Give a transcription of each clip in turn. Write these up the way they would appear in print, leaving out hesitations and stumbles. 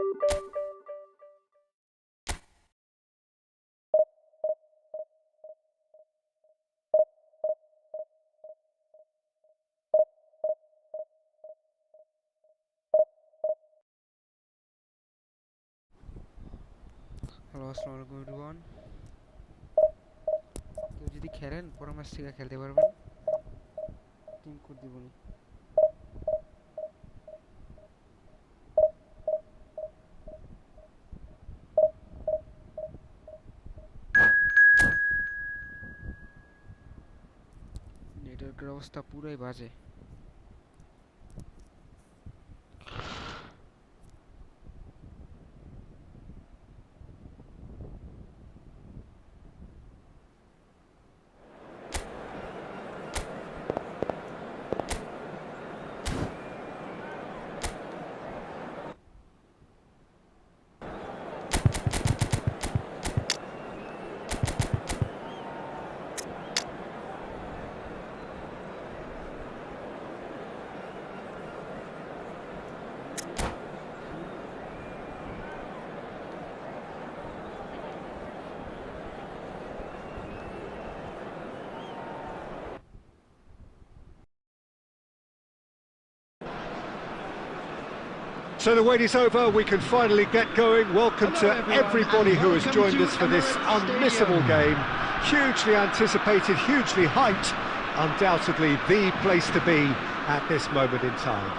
Hello, আসসালামু আলাইকুম everyone. কেউ যদি খেলেন পরামর্শ থেকে খেলতে পারবেন, টিম কোড দিবনি। নেটওয়ার্কের অবস্থা পুরোই বাজে। So the wait is over, we can finally get going. Welcome to everybody who has joined us for this unmissable game. Hugely anticipated, hugely hyped, undoubtedly the place to be at this moment in time.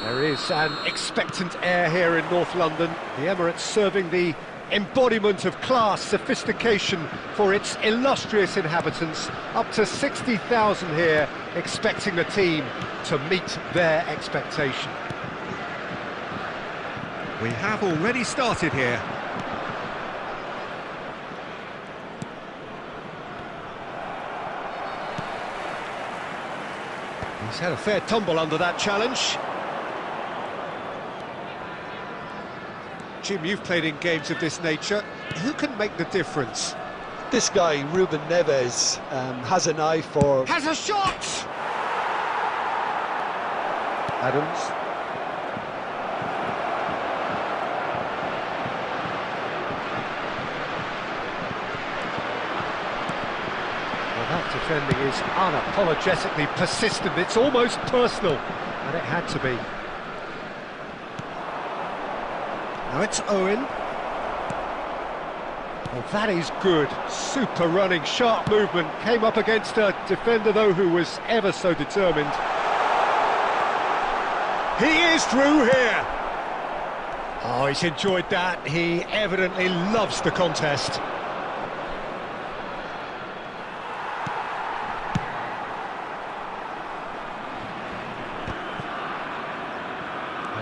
There is an expectant air here in North London. The Emirates serving the embodiment of class, sophistication for its illustrious inhabitants. Up to 60,000 here, expecting the team to meet their expectation. We have already started here. He's had a fair tumble under that challenge. Jim, you've played in games of this nature. Who can make the difference? This guy, Ruben Neves, has an eye for... Has a shot! Adams. Well, that defending is unapologetically persistent. It's almost personal, and it had to be. Now it's Owen. Well, that is good. Super running, sharp movement. Came up against a defender, though, who was ever so determined. He is through here. Oh, he's enjoyed that. He evidently loves the contest.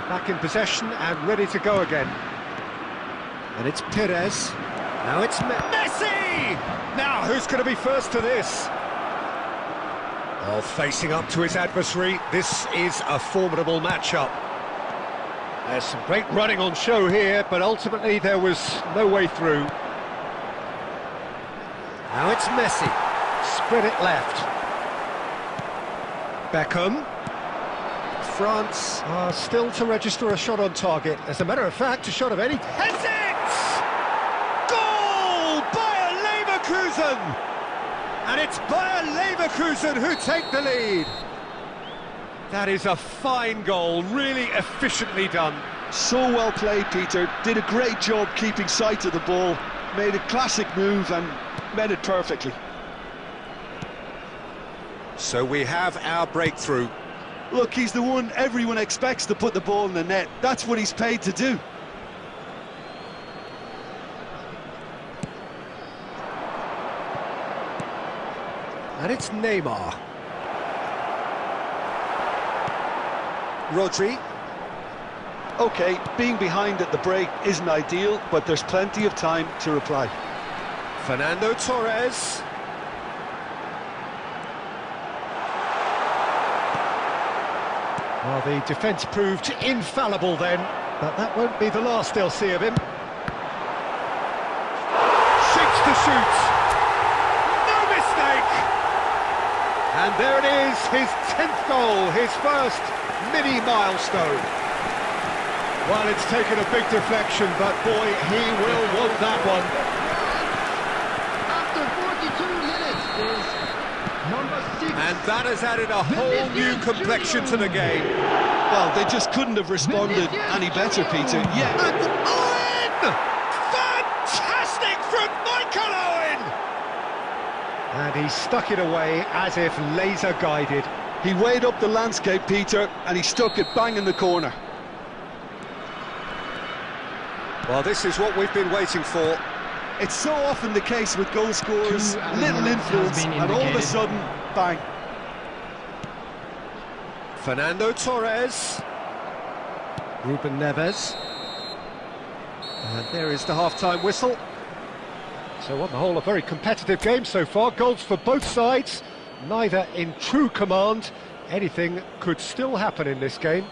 Back in possession and ready to go again. And it's Perez. Now it's Messi! Now, who's going to be first to this? Oh, facing up to his adversary, this is a formidable matchup. There's some great running on show here, but ultimately there was no way through. Now it's Messi. Spread it left. Beckham. France are still to register a shot on target. As a matter of fact, a shot of any... Heads it! Goal! Bayer Leverkusen! And it's Bayer Leverkusen who take the lead. That is a fine goal, really efficiently done. So well played, Peter. Did a great job keeping sight of the ball. Made a classic move and met it perfectly. So we have our breakthrough. Look, he's the one everyone expects to put the ball in the net. That's what he's paid to do. And it's Neymar. Rodri. OK, being behind at the break isn't ideal, but there's plenty of time to reply. Fernando Torres. Well, the defence proved infallible then, but that won't be the last they'll see of him. Shoots to shoot. No mistake! And there it is, his 10th goal, his first mini milestone. Well, it's taken a big deflection, but boy, he will want that one. After 42 minutes is number 6. And that has added a whole new complexion to the game. Well, they just couldn't have responded any better, Peter. Yeah. And Owen! Fantastic from Michael Owen! And he stuck it away as if laser-guided. He weighed up the landscape, Peter, and he stuck it bang in the corner. Well, this is what we've been waiting for. It's so often the case with goal scorers, little influence, and all of a sudden, bang. Fernando Torres. Ruben Neves. And there is the half-time whistle. So on the whole, a very competitive game so far. Goals for both sides, neither in true command. Anything could still happen in this game.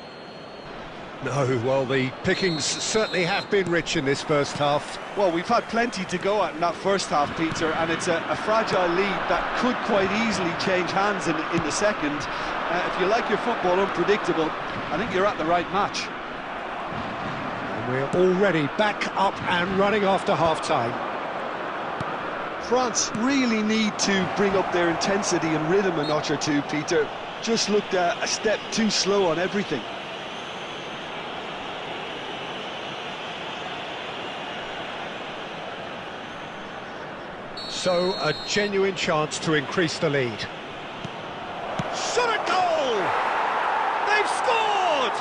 No, well, the pickings certainly have been rich in this first half. Well, we've had plenty to go at in that first half, Peter, and it's a fragile lead that could quite easily change hands in the second. If you like your football unpredictable, I think you're at the right match. And we're already back up and running after half-time. France really need to bring up their intensity and rhythm a notch or two, Peter. Just looked a step too slow on everything. So, a genuine chance to increase the lead. Shot a goal! They've scored!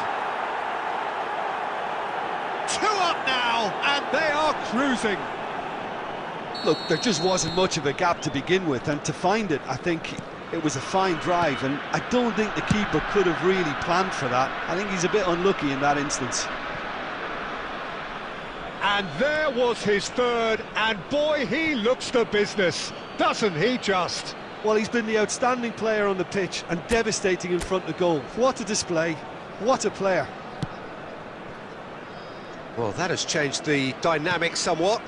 2 up now, and they are cruising. Look, there just wasn't much of a gap to begin with, and to find it, I think it was a fine drive, and I don't think the keeper could have really planned for that. I think he's a bit unlucky in that instance. And there was his third, and boy, he looks the business, doesn't he just? Well, he's been the outstanding player on the pitch and devastating in front of goal. What a display, what a player. Well, that has changed the dynamic somewhat.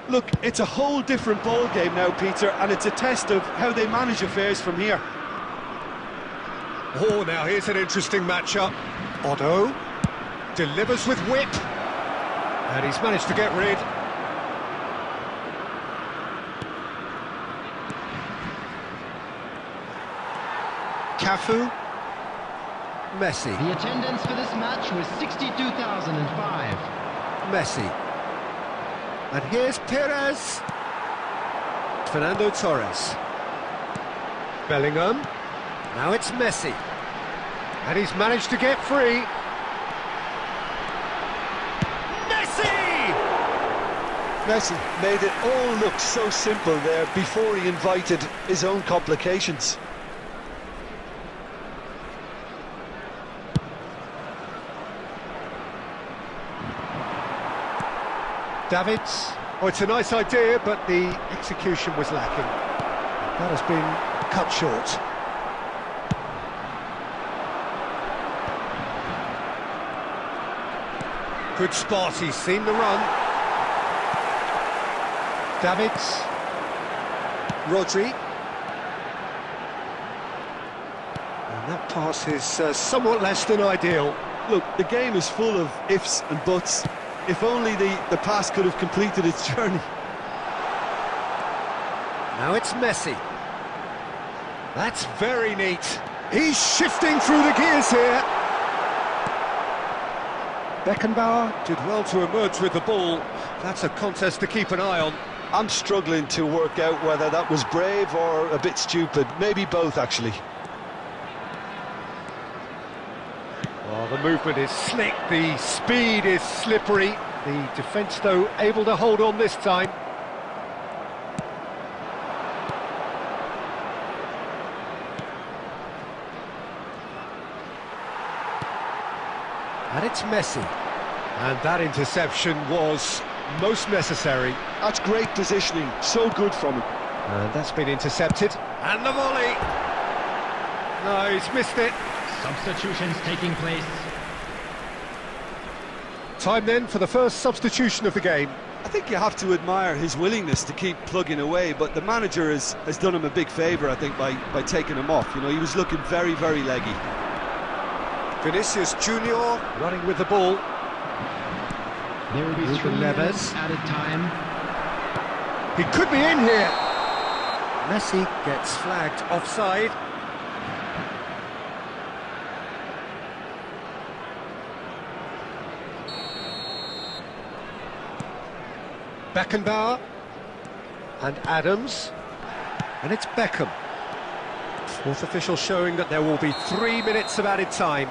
Look, it's a whole different ball game now, Peter, and it's a test of how they manage affairs from here. Oh, now here's an interesting matchup. Otto delivers with whip. And he's managed to get rid. Cafu. Messi. The attendance for this match was 62,005. Messi. And here's Perez. Fernando Torres. Bellingham. Now it's Messi. And he's managed to get free. Messi made it all look so simple there before he invited his own complications. Davids. Oh, it's a nice idea, but the execution was lacking. That has been cut short. Good spot, he's seen the run. Davids. Rodri. And that pass is somewhat less than ideal. Look, the game is full of ifs and buts. If only the pass could have completed its journey. Now it's Messi. That's very neat. He's shifting through the gears here. Beckenbauer did well to emerge with the ball. That's a contest to keep an eye on. I'm struggling to work out whether that was brave or a bit stupid. Maybe both, actually. Well, the movement is slick, the speed is slippery. The defence, though, able to hold on this time. And it's Messi. And that interception was most necessary. That's great positioning, so good from him. And that's been intercepted. And the volley! No, he's missed it. Substitutions taking place. Time then for the first substitution of the game. I think you have to admire his willingness to keep plugging away, but the manager has done him a big favour, I think, by taking him off. You know, he was looking very, very leggy. Vinicius Junior running with the ball. There will be Ruben 3 minutes Neves. added time. He could be in here. Messi gets flagged offside. Beckenbauer and Adams, and it's Beckham. Fourth official showing that there will be 3 minutes of added time.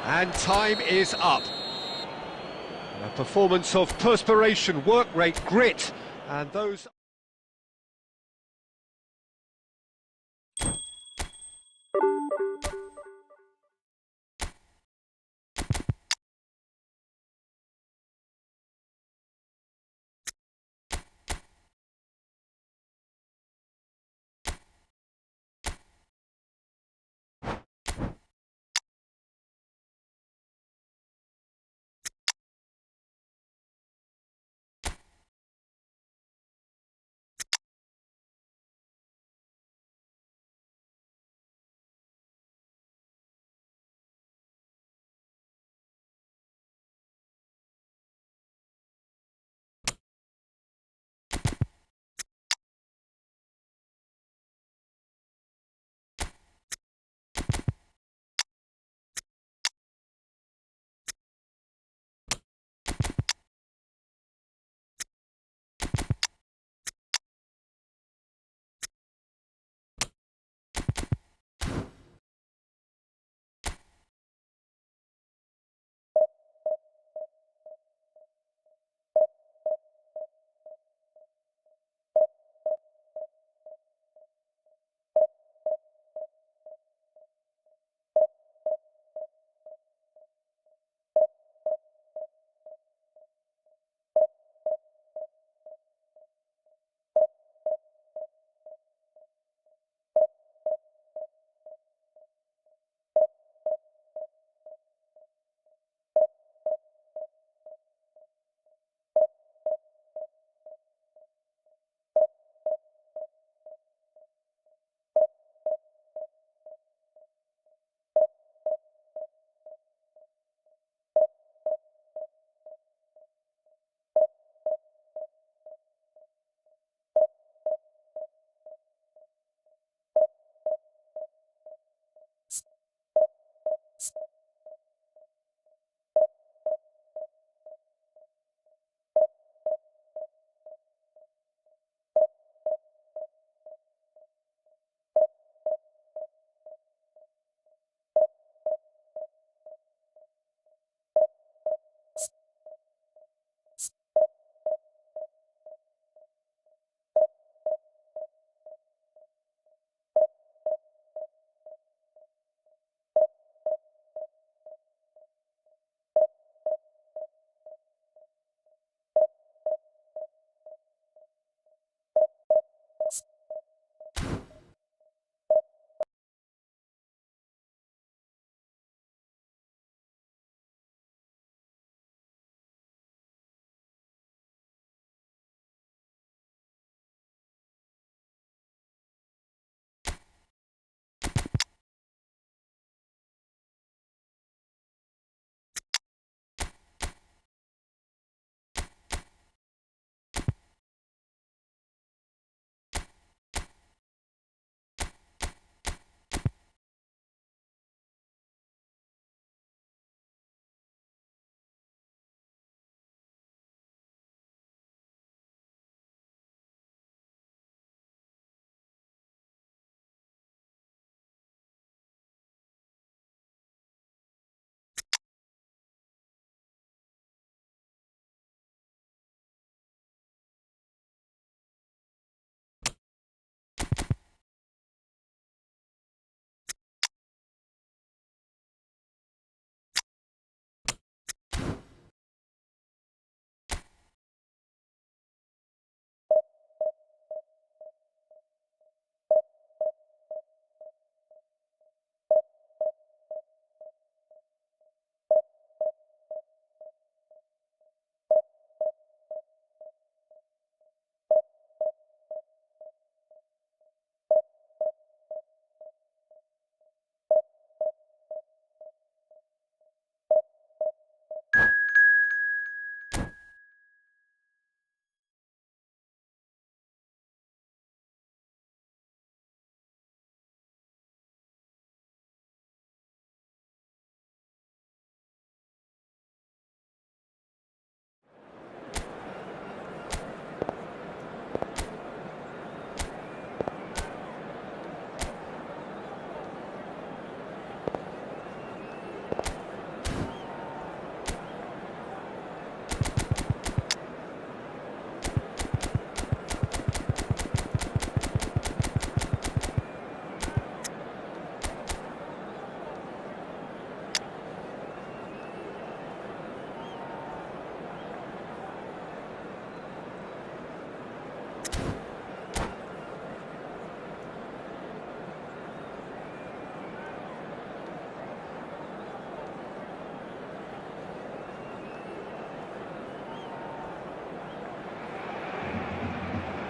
And time is up. A performance of perspiration, work rate, grit, and those...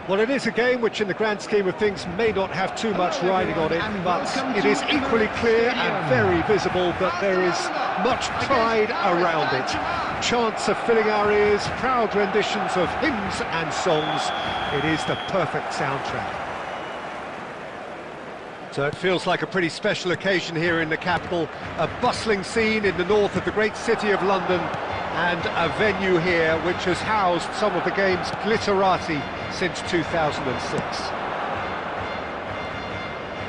Well, it is a game which in the grand scheme of things may not have too much riding on it, but it is equally clear and very visible that there is much pride around it. Chants are filling our ears, proud renditions of hymns and songs. It is the perfect soundtrack. So it feels like a pretty special occasion here in the capital, a bustling scene in the north of the great city of London, and a venue here which has housed some of the game's glitterati since 2006.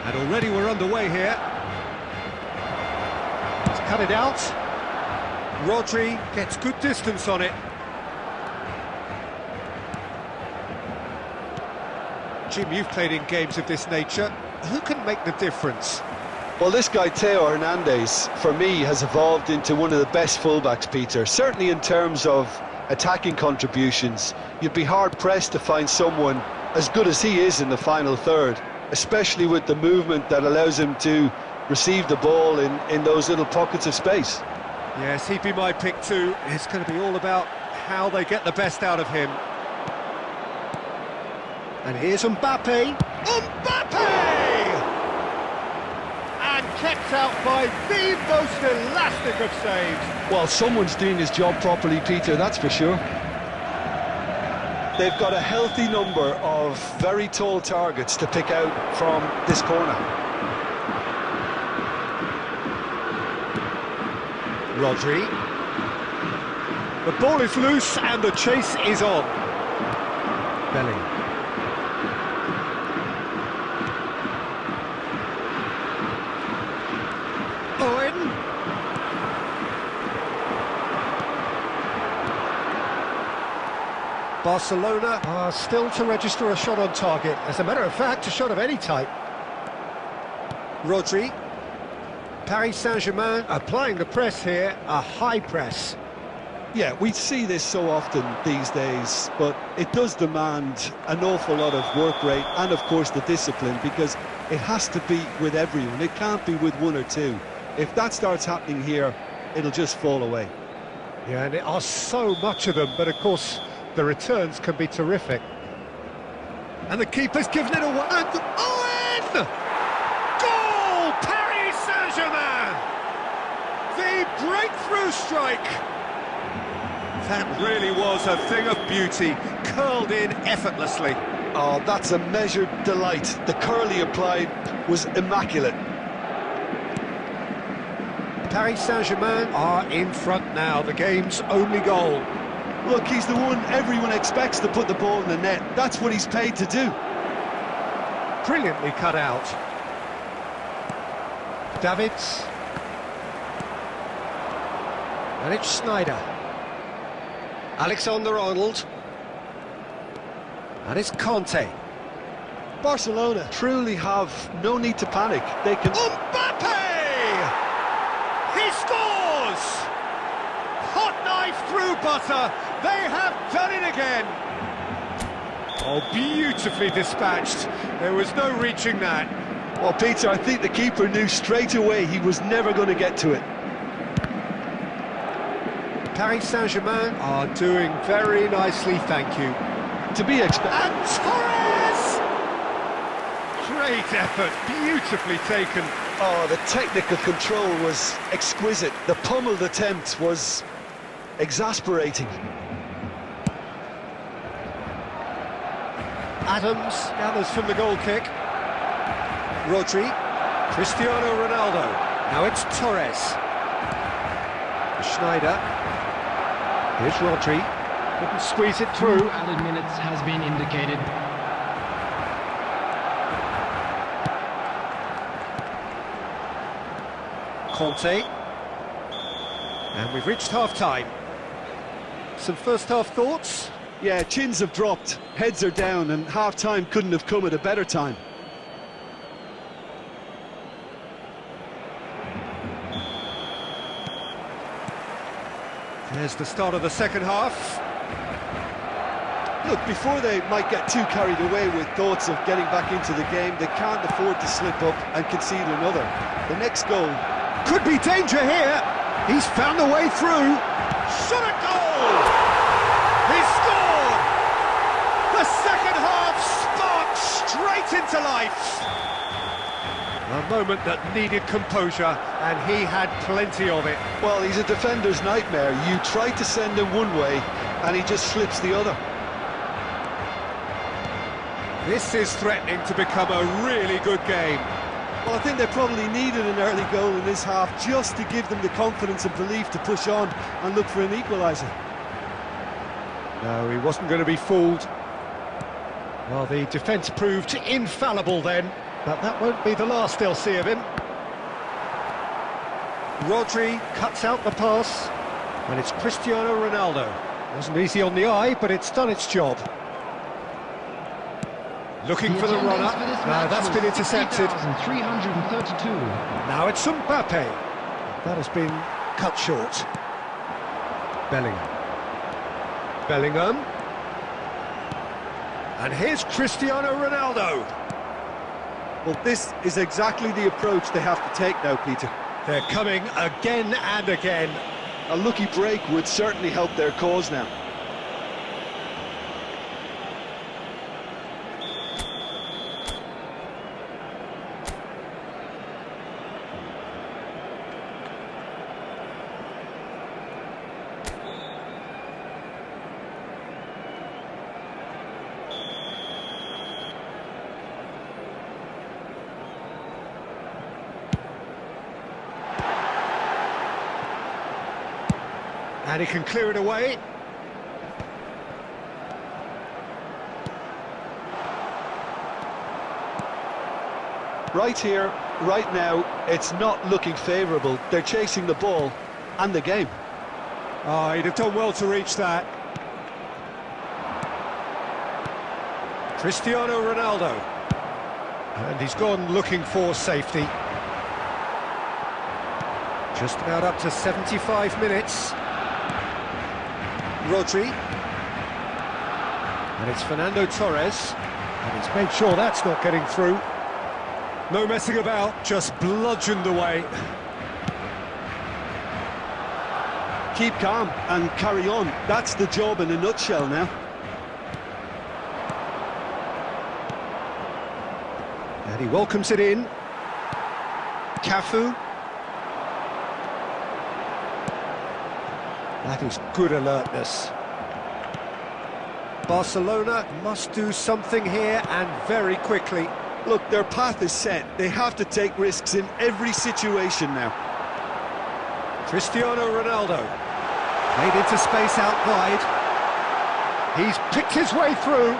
And already we're underway here. He's cut it out. Rodri gets good distance on it. Jim, you've played in games of this nature. Who can make the difference? Well, this guy, Theo Hernandez, for me, has evolved into one of the best fullbacks, Peter. Certainly in terms of attacking contributions, you'd be hard-pressed to find someone as good as he is in the final third, especially with the movement that allows him to receive the ball in those little pockets of space. Yes, he'd be my pick too. It's going to be all about how they get the best out of him. And here's Mbappe. Mbappe! And kept out by the most elastic of saves. Well, someone's doing his job properly, Peter, that's for sure. They've got a healthy number of very tall targets to pick out from this corner. Rodri. The ball is loose and the chase is on. Belly. Owen. Barcelona are still to register a shot on target. As a matter of fact, a shot of any type. Rodri. Paris Saint-Germain applying the press here, a high press. Yeah, we see this so often these days, but it does demand an awful lot of work rate and, of course, the discipline, because it has to be with everyone. It can't be with one or two. If that starts happening here, it'll just fall away. Yeah, and there are so much of them, but of course, the returns can be terrific. And the keeper's given it away. And Owen! Goal! Paris Saint-Germain! The breakthrough strike! That really was a thing of beauty, curled in effortlessly. Oh, that's a measured delight. The curl he applied was immaculate. Paris Saint-Germain are in front now, the game's only goal. Look, he's the one everyone expects to put the ball in the net. That's what he's paid to do. Brilliantly cut out. Davids. And it's Sneijder. Alexander-Arnold. And it's Conte. Barcelona truly have no need to panic. They can... Mbappe! He scores! Hot knife through butter. They have done it again. Oh, beautifully dispatched. There was no reaching that. Well, Peter, I think the keeper knew straight away he was never going to get to it. Paris Saint-Germain are doing very nicely, thank you. To be expected. And Torres! Great effort, beautifully taken. Oh, the technical control was exquisite. The pummeled attempt was exasperating. Adams gathers from the goal kick. Rodri. Cristiano Ronaldo. Now it's Torres. Sneijder. Here's Rodri. Couldn't squeeze it through. 2 added minutes has been indicated. Conte. And we've reached half-time. Some first-half thoughts? Yeah, chins have dropped, heads are down, and half-time couldn't have come at a better time. There's the start of the second half. Look, before they might get too carried away with thoughts of getting back into the game, they can't afford to slip up and concede another. The next goal... Could be danger here. He's found a way through. Shot a goal! He scored! The second half brought into life. A moment that needed composure, and he had plenty of it. Well, he's a defender's nightmare. You try to send him one way, and he just slips the other. This is threatening to become a really good game. Well, I think they probably needed an early goal in this half just to give them the confidence and belief to push on and look for an equaliser. No, he wasn't going to be fooled. Well, the defence proved infallible then, but that won't be the last they'll see of him. Rodri cuts out the pass, and it's Cristiano Ronaldo. Wasn't easy on the eye, but it's done its job. Looking for the runner. Now that's been intercepted. 332. Now it's Mbappe. That has been cut short. Bellingham. And here's Cristiano Ronaldo. Well, this is exactly the approach they have to take now, Peter. They're coming again and again. A lucky break would certainly help their cause now. And he can clear it away. Right here, right now, it's not looking favourable. They're chasing the ball and the game. Oh, he'd have done well to reach that. Cristiano Ronaldo. And he's gone looking for safety. Just about up to 75 minutes. Rodri. And it's Fernando Torres. And he's made sure that's not getting through. No messing about, just bludgeoned away. Keep calm and carry on. That's the job in a nutshell now. And he welcomes it in. Cafu. That is good alertness. Barcelona must do something here, and very quickly. Look, their path is set. They have to take risks in every situation now. Cristiano Ronaldo. Made into space out wide. He's picked his way through.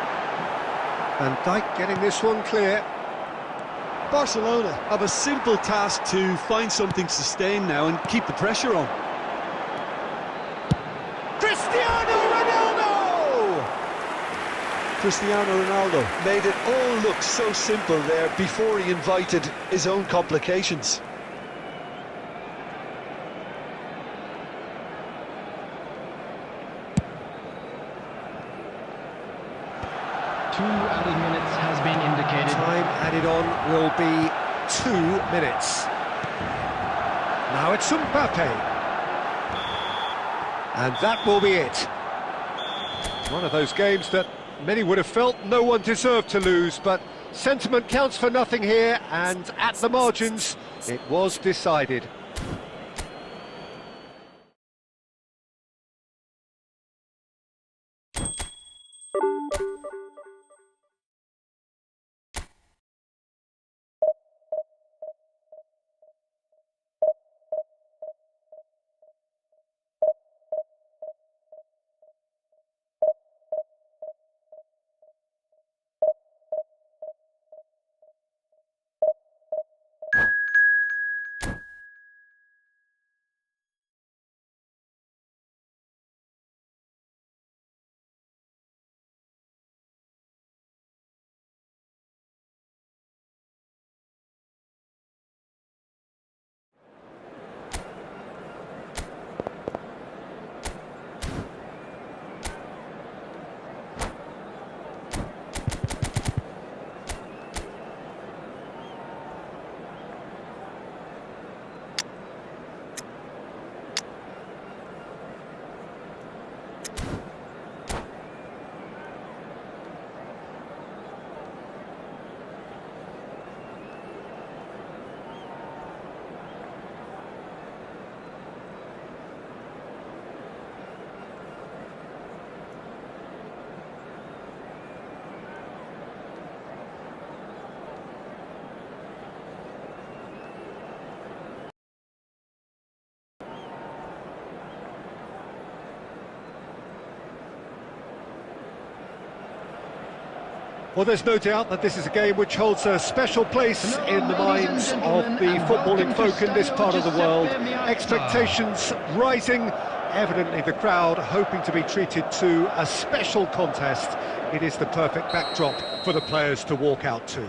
Van Dijk getting this one clear. Barcelona have a simple task to find something sustained now and keep the pressure on. Cristiano Ronaldo made it all look so simple there before he invited his own complications. Two added minutes has been indicated. Time added on will be 2 minutes. Now it's Mbappe. And that will be it. One of those games that many would have felt no one deserved to lose, but sentiment counts for nothing here, and at the margins, it was decided. Well, there's no doubt that this is a game which holds a special place in the minds of the footballing folk in this part of the world. Expectations rising, evidently the crowd hoping to be treated to a special contest. It is the perfect backdrop for the players to walk out to.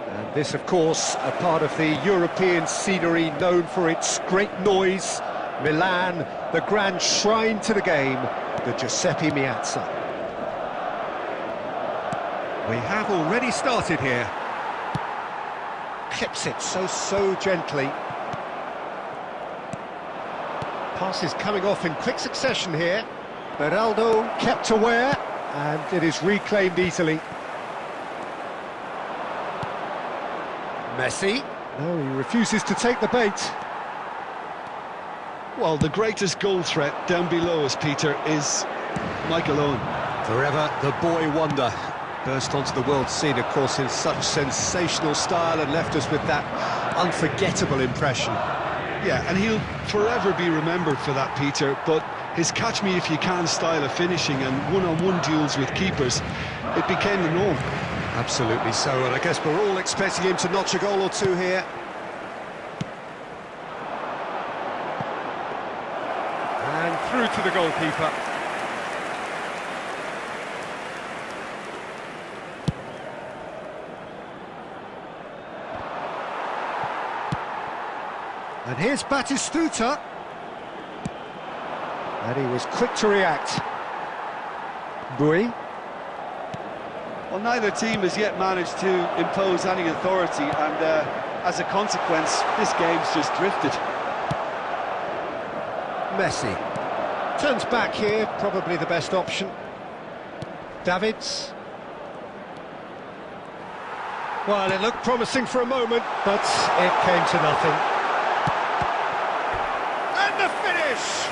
And this, of course, a part of the European scenery known for its great noise. Milan, the grand shrine to the game, the Giuseppe Meazza. We have already started here. Clips it so gently. Passes coming off in quick succession here. Beraldo kept aware, and it is reclaimed easily. Messi. No, he refuses to take the bait. Well, the greatest goal threat down below us, Peter, is Michael Owen. Forever the boy wonder. Burst onto the world scene, of course, in such sensational style and left us with that unforgettable impression. Yeah, and he'll forever be remembered for that, Peter, but his catch-me-if-you-can style of finishing and one-on-one duels with keepers, it became the norm. Absolutely so, and I guess we're all expecting him to notch a goal or two here. And through to the goalkeeper. And here's Batistuta. And he was quick to react. Bui. Well, neither team has yet managed to impose any authority, and as a consequence, this game's just drifted. Messi. Turns back here, probably the best option. Davids. Well, it looked promising for a moment, but it came to nothing. And the finish!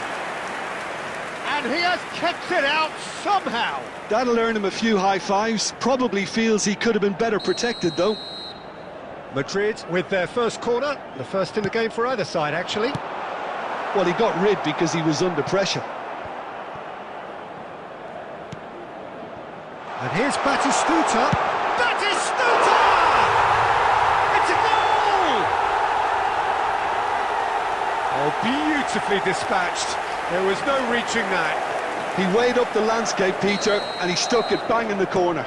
And he has kept it out somehow. That'll earn him a few high fives. Probably feels he could have been better protected, though. Madrid with their first corner, the first in the game for either side, actually. Well, he got rid because he was under pressure. And here's Batistuta. Batistuta! It's a goal! Oh, beautifully dispatched. There was no reaching that. He weighed up the landscape, Peter, and he stuck it bang in the corner.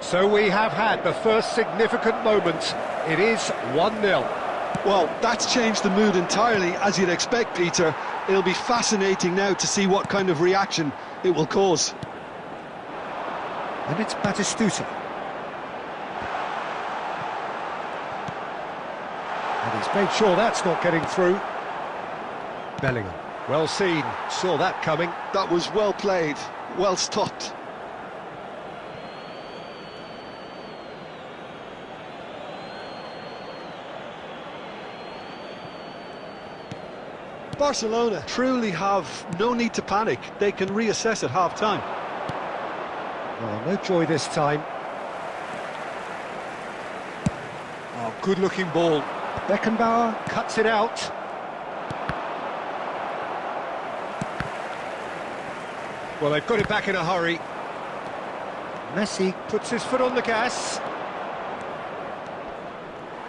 So we have had the first significant moment. It is 1-0. Well, that's changed the mood entirely, as you'd expect, Peter. It'll be fascinating now to see what kind of reaction it will cause. And it's Batistuta. And he's made sure that's not getting through. Bellingham. Well seen, saw that coming. That was well played, well stopped. Barcelona truly have no need to panic. They can reassess at half-time. Oh, no joy this time. Oh, good-looking ball. Beckenbauer cuts it out. Well, they've got it back in a hurry. Messi puts his foot on the gas.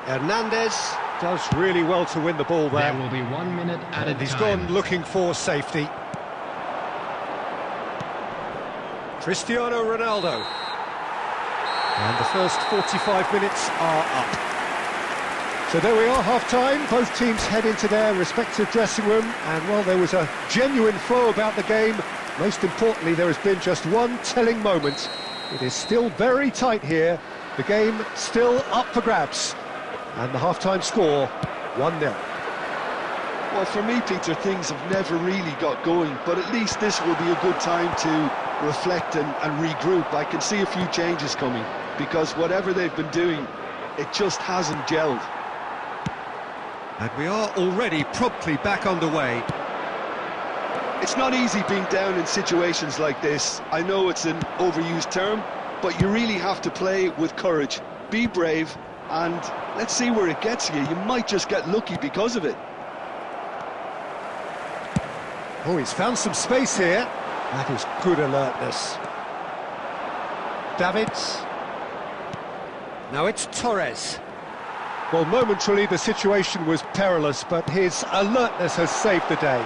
Hernandez does really well to win the ball there. There will be 1 minute added He's time. gone looking for safety. Cristiano Ronaldo. And the first 45 minutes are up. So there we are, half-time. Both teams head into their respective dressing room. And, well, there was a genuine flow about the game. Most importantly, there has been just one telling moment. It is still very tight here. The game still up for grabs. And the half-time score, 1-0. Well, for me, Peter, things have never really got going, but at least this will be a good time to reflect and regroup. I can see a few changes coming, because whatever they've been doing, it just hasn't gelled. And we are already promptly back underway. It's not easy being down in situations like this. I know it's an overused term, but you really have to play with courage. Be brave, and let's see where it gets you. You might just get lucky because of it. Oh, he's found some space here. That is good alertness. Davids. Now it's Torres. Well, momentarily the situation was perilous, but his alertness has saved the day.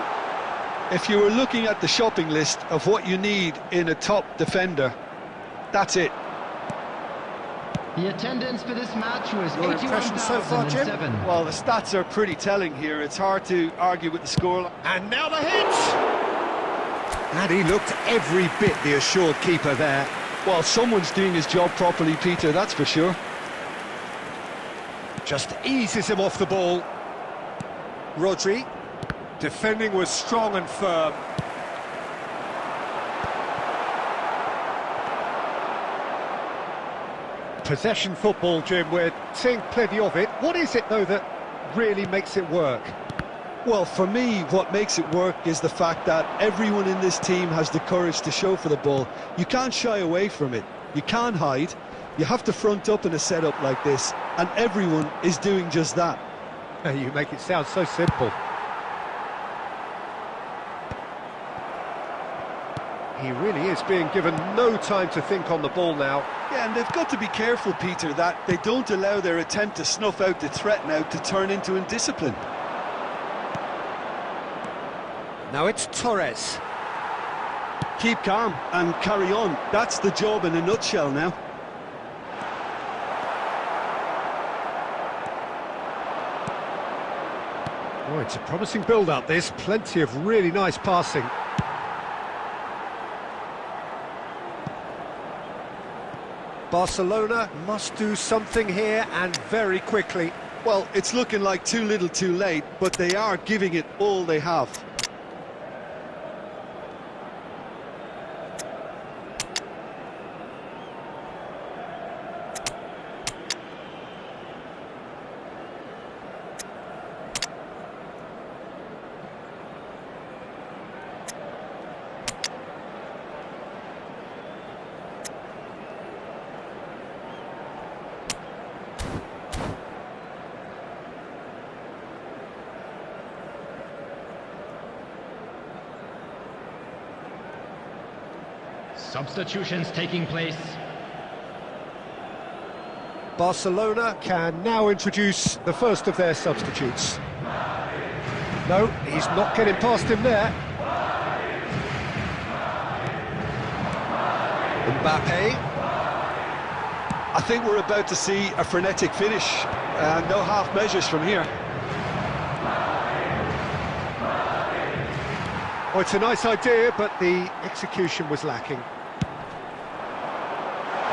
If you were looking at the shopping list of what you need in a top defender, that's it. The attendance for this match was Your impression so far, Jim? 81,007. Well, the stats are pretty telling here. It's hard to argue with the score. And now the hit! And he looked every bit the assured keeper there. Well, someone's doing his job properly, Peter, that's for sure. Just eases him off the ball. Rodri. Defending was strong and firm. Possession football, Jim, we're seeing plenty of it. What is it, though, that really makes it work? Well, for me, what makes it work is the fact that everyone in this team has the courage to show for the ball. You can't shy away from it. You can't hide. You have to front up in a setup like this, and everyone is doing just that. You make it sound so simple. He really is being given no time to think on the ball now. Yeah, and they've got to be careful, Peter, that they don't allow their attempt to snuff out the threat now to turn into indiscipline. Now it's Torres. Keep calm and carry on. That's the job in a nutshell now. Oh, it's a promising build-up, this. Plenty of really nice passing. Barcelona must do something here, and very quickly. Well, it's looking like too little too late, but they are giving it all they have. Substitutions taking place. Barcelona can now introduce the first of their substitutes. No, he's not getting past him there. Mbappe. I think we're about to see a frenetic finish. No half measures from here. Oh, it's a nice idea, but the execution was lacking.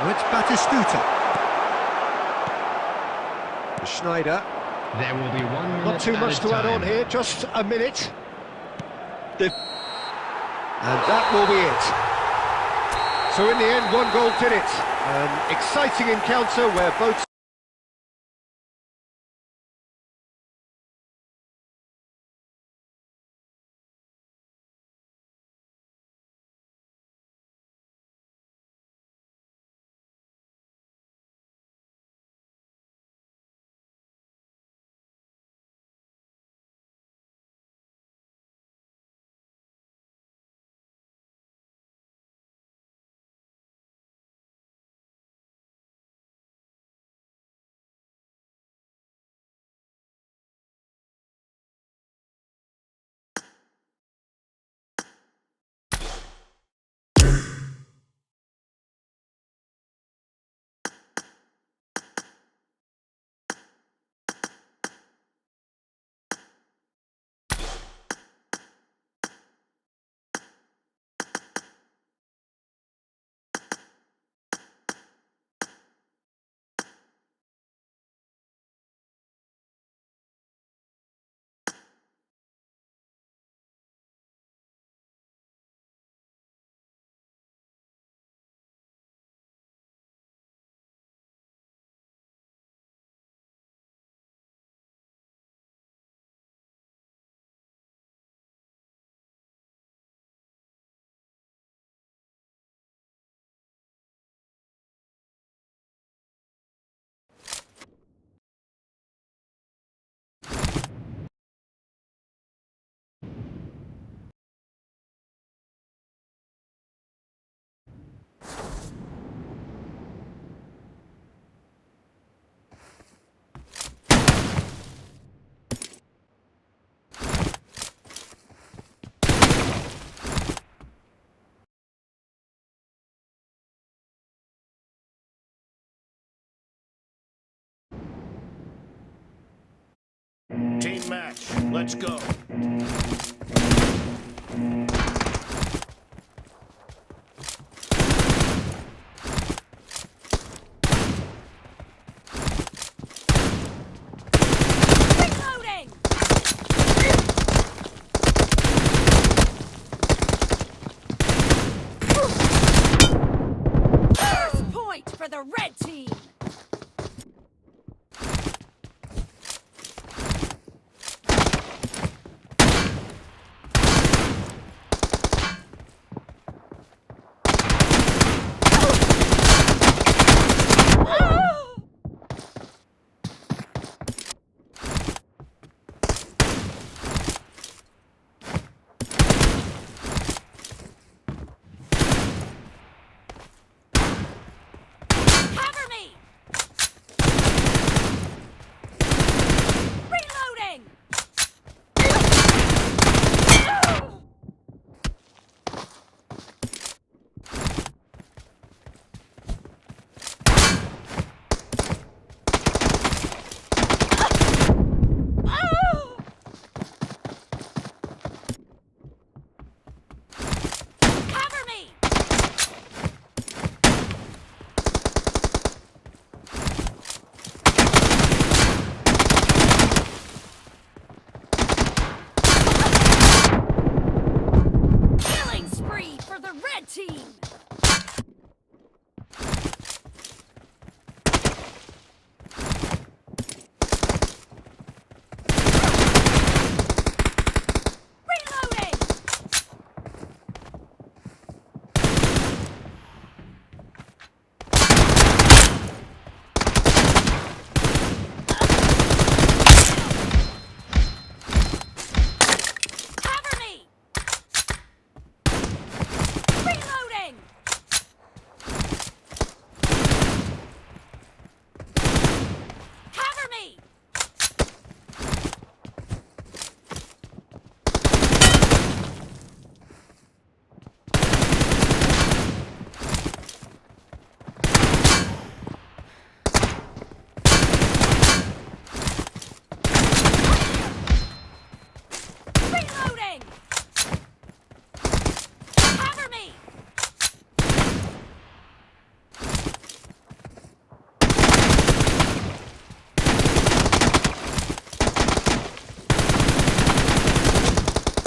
Oh, it's Batistuta. Schneider. There will be 1 minute. Not too much to add on here, just a minute. And that will be it. So in the end, one goal did it. An exciting encounter where both Team match. Let's go. Reloading! First point for the red team! Cover me! Reloading! Cover me! Killing spree for the red team! Reloading! Cover me! Reloading! Cover me! Reloading! Cover me!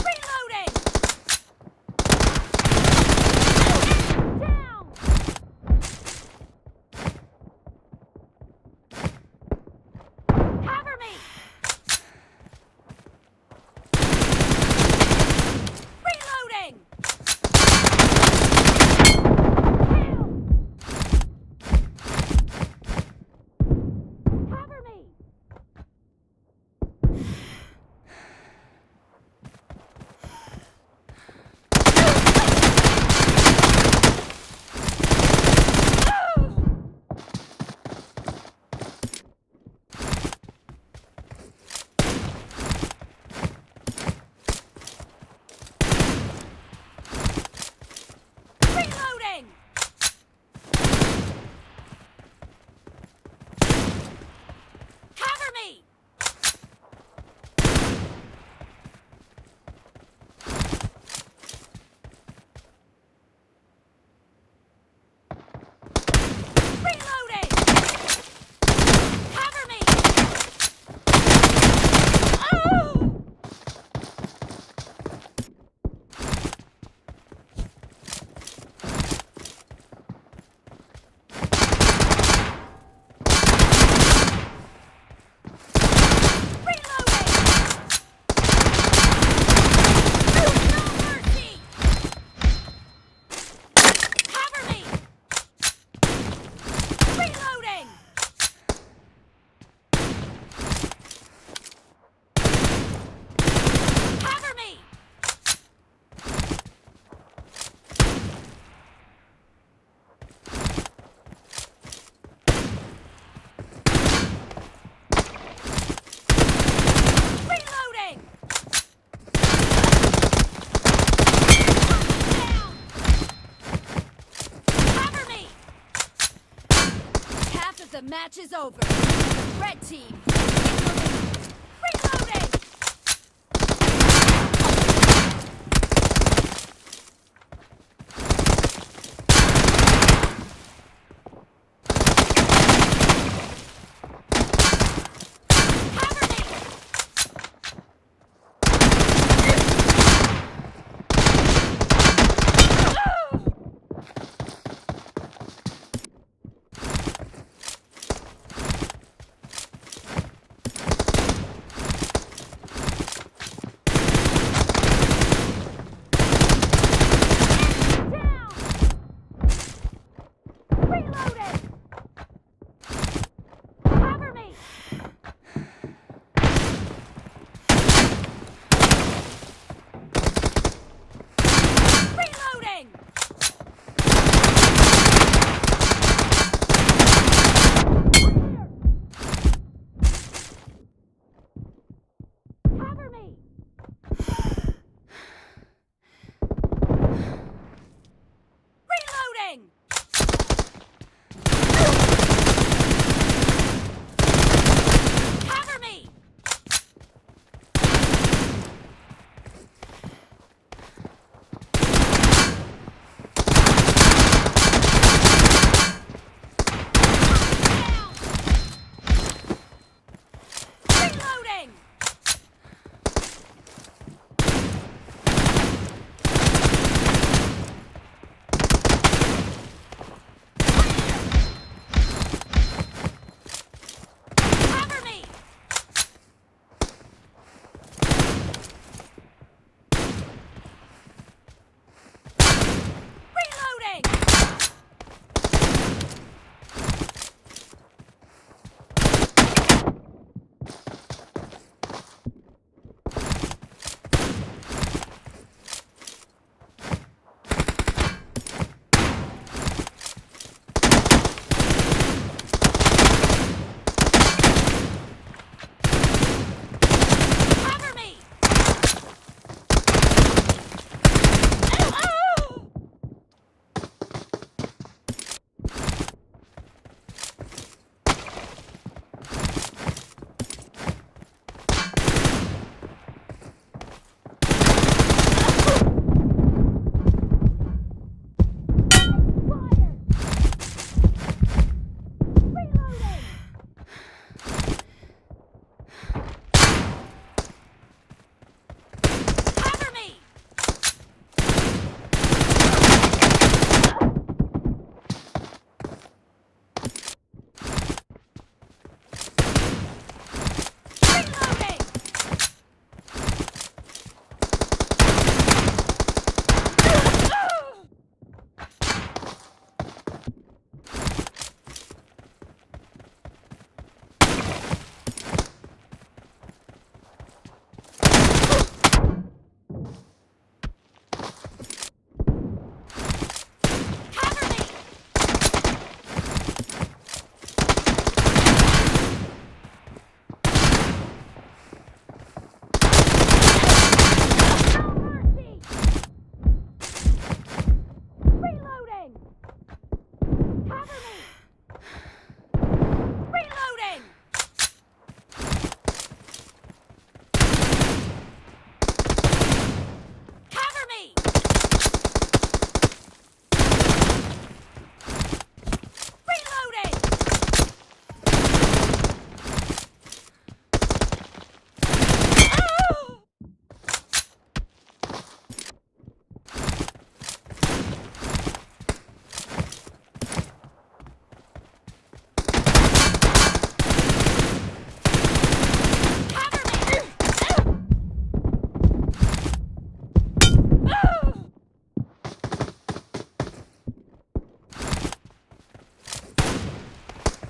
Reloading! Down! Cover me! Reloading! Kill! Cover me! Reloading! Cover me! Reloading! Cover me! Oh! Reloading! No mercy! Cover me! Reloading! Cover me! Reloading! Down! Cover me! Half of the match is over. The red team. Reloading!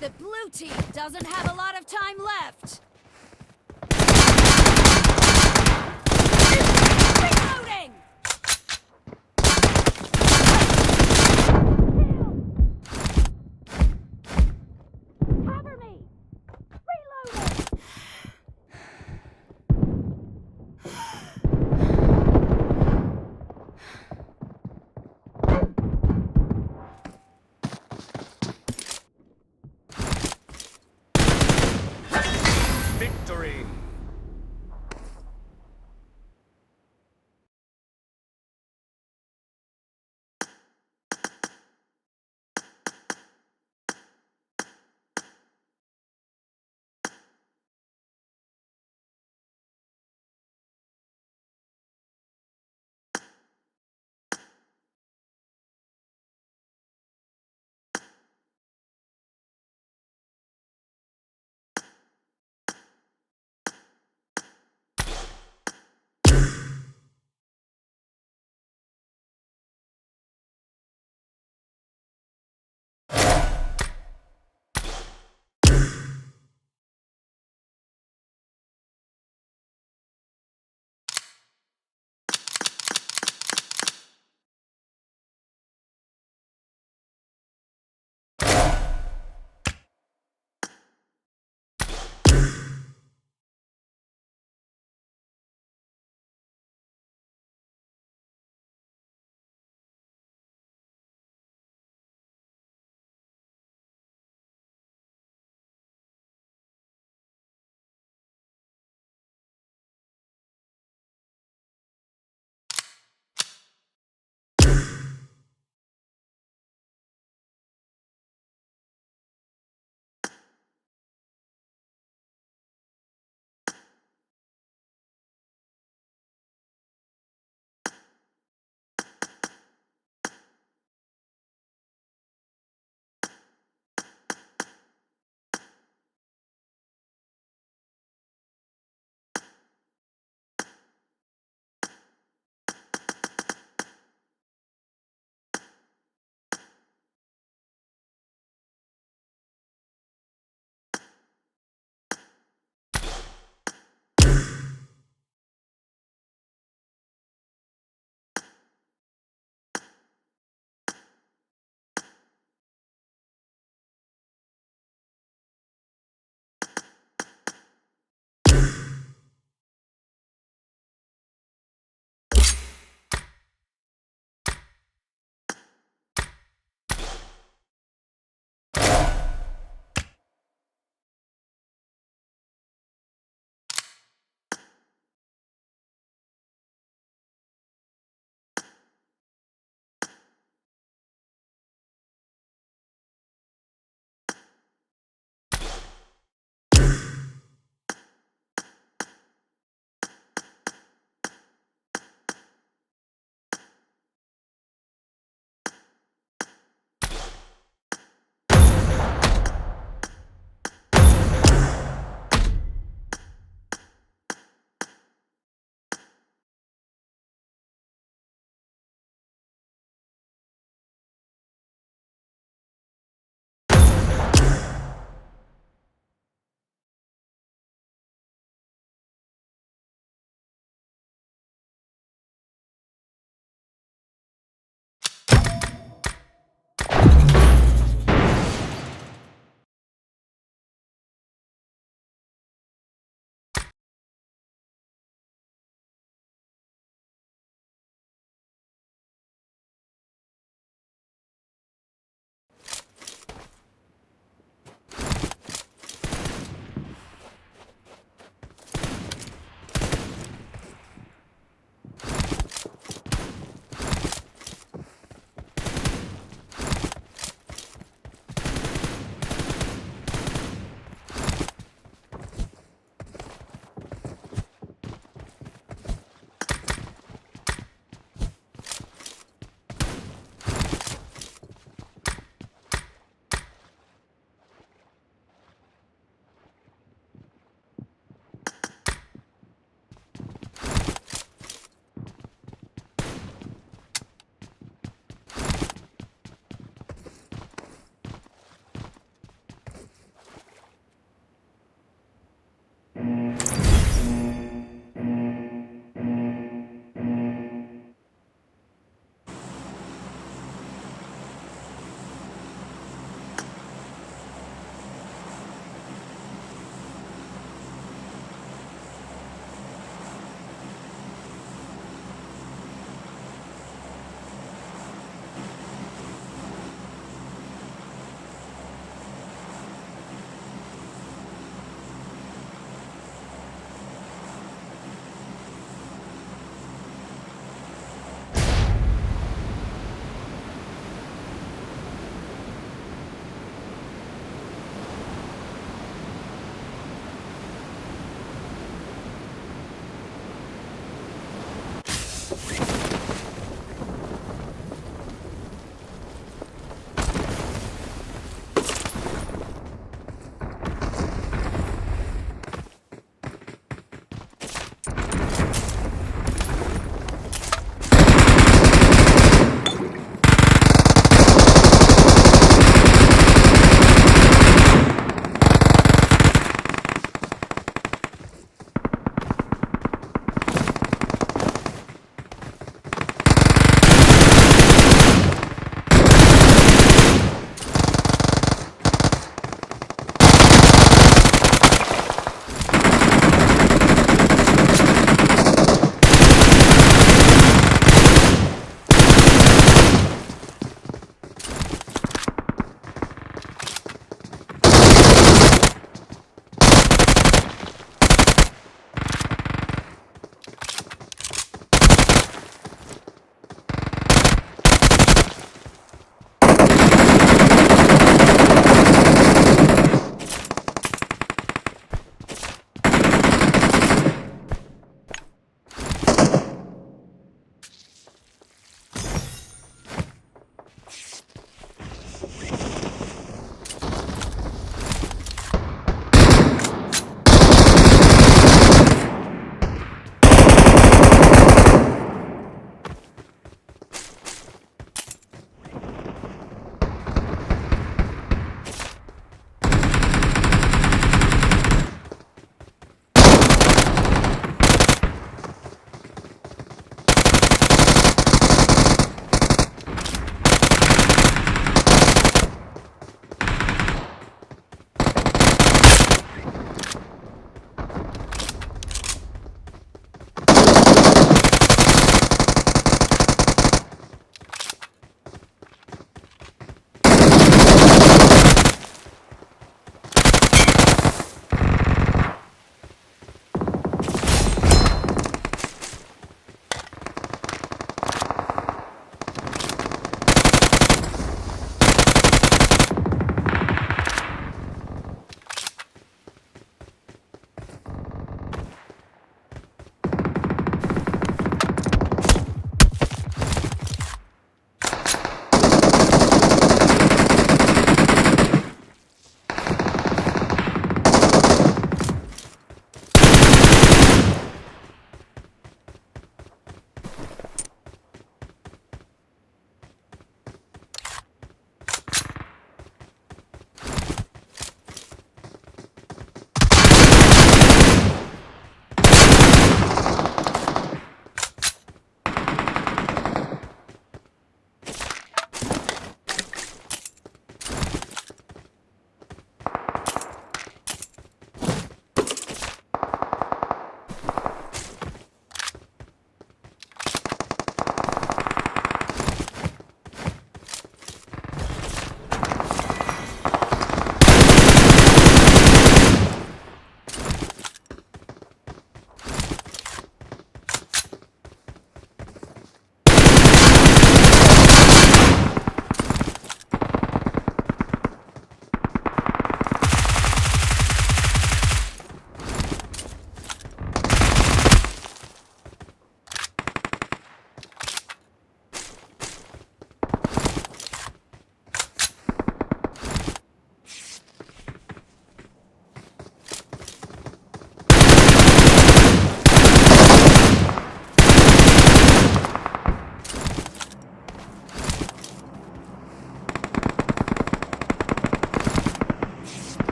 The blue team doesn't have a lot of time left. Reloading! Cover me! Reloading! Victory!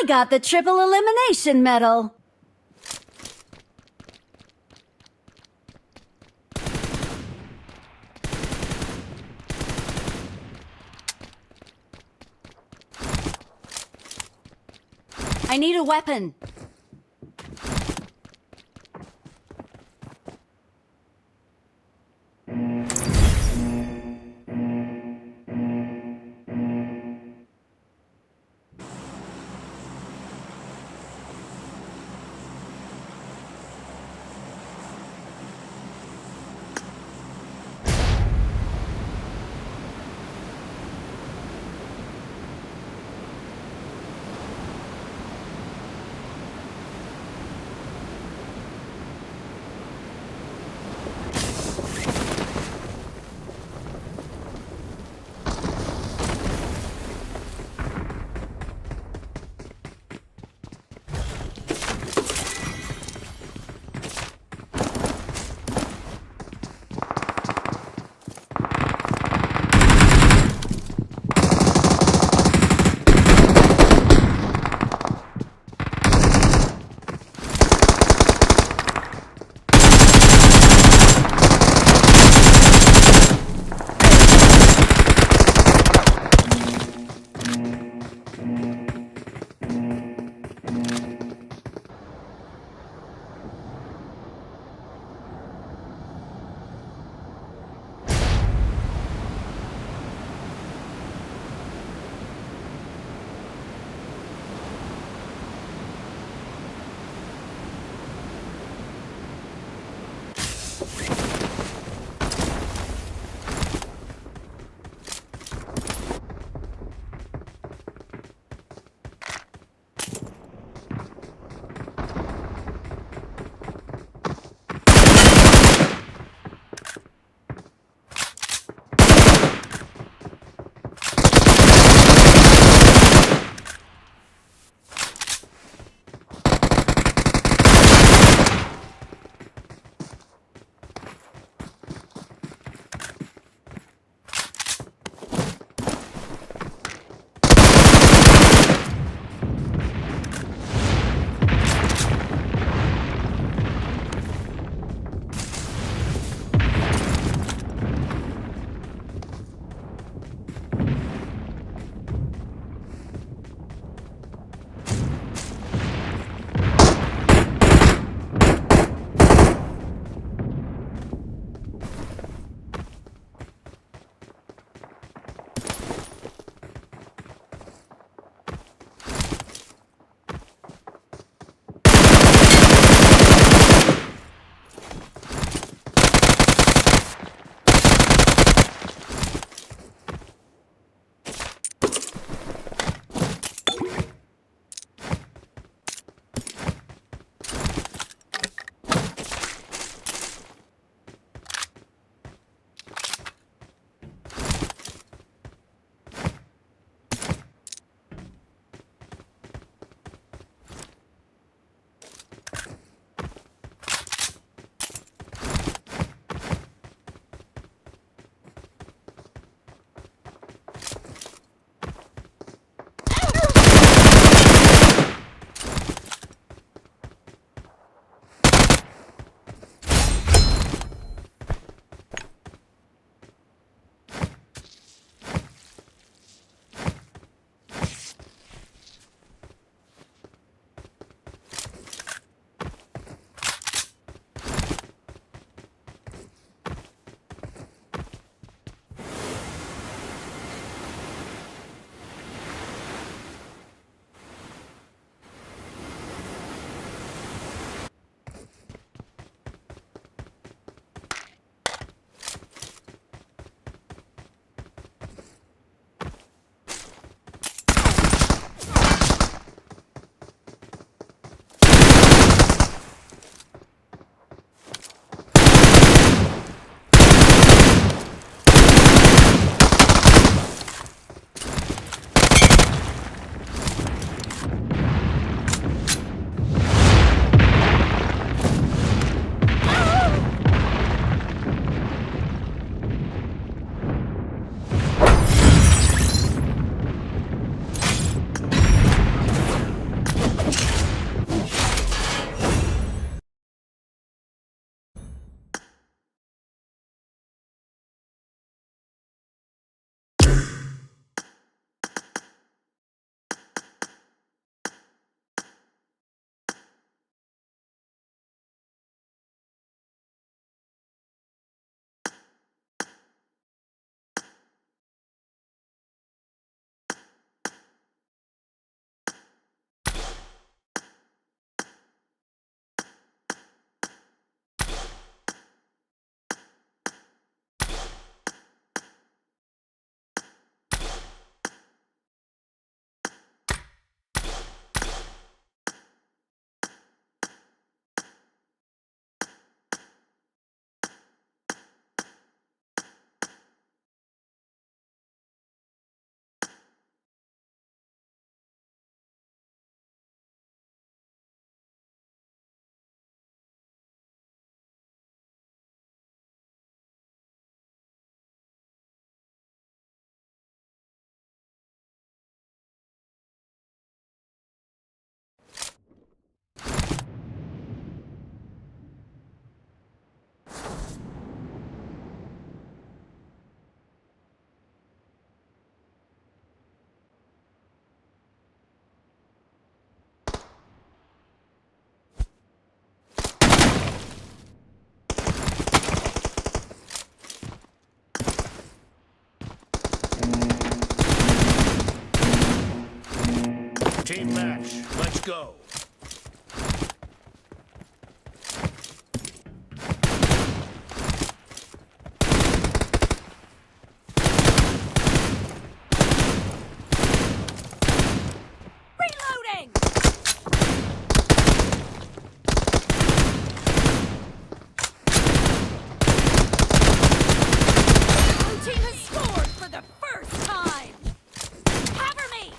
I got the triple elimination medal. I need a weapon. Let's go. Reloading! Blue team has scored for the first time! Cover me!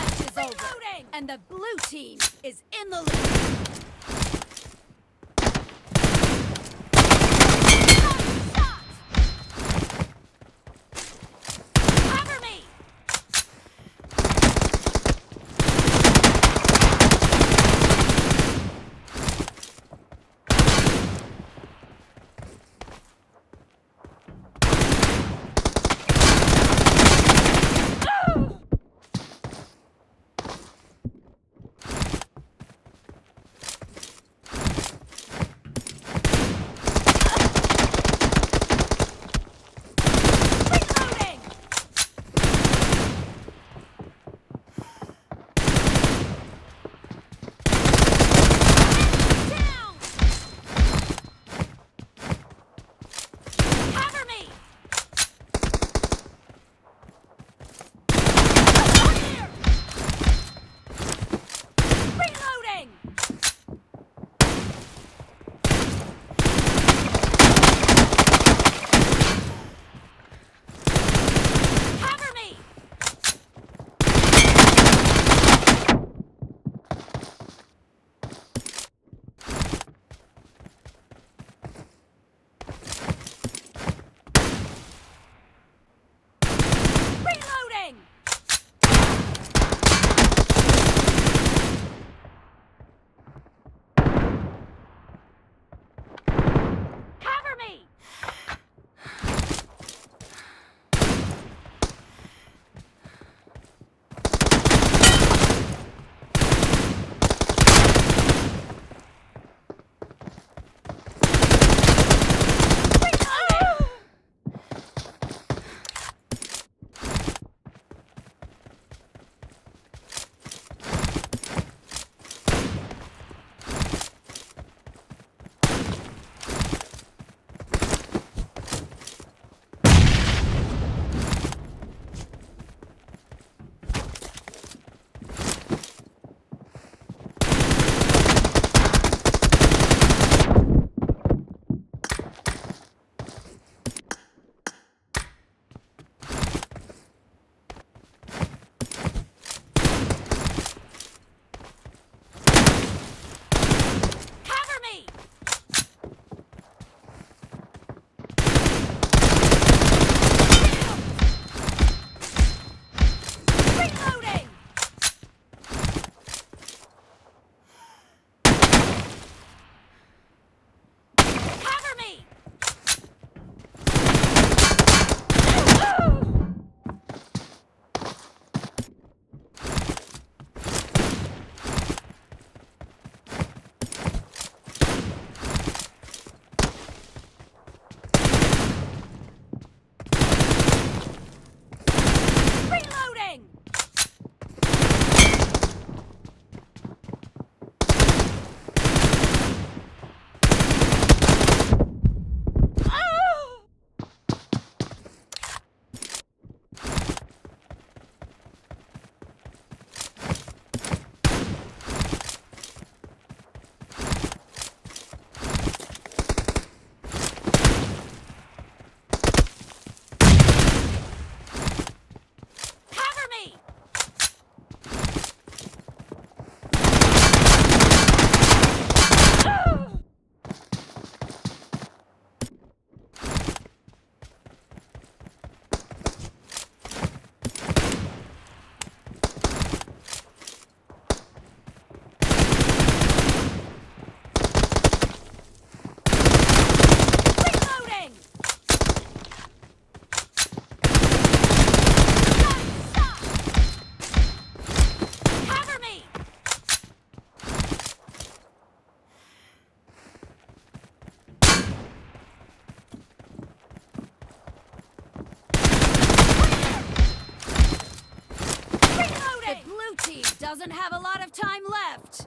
match is over, and the blue team is in the lead. Cover me! doesn't have a lot of time left.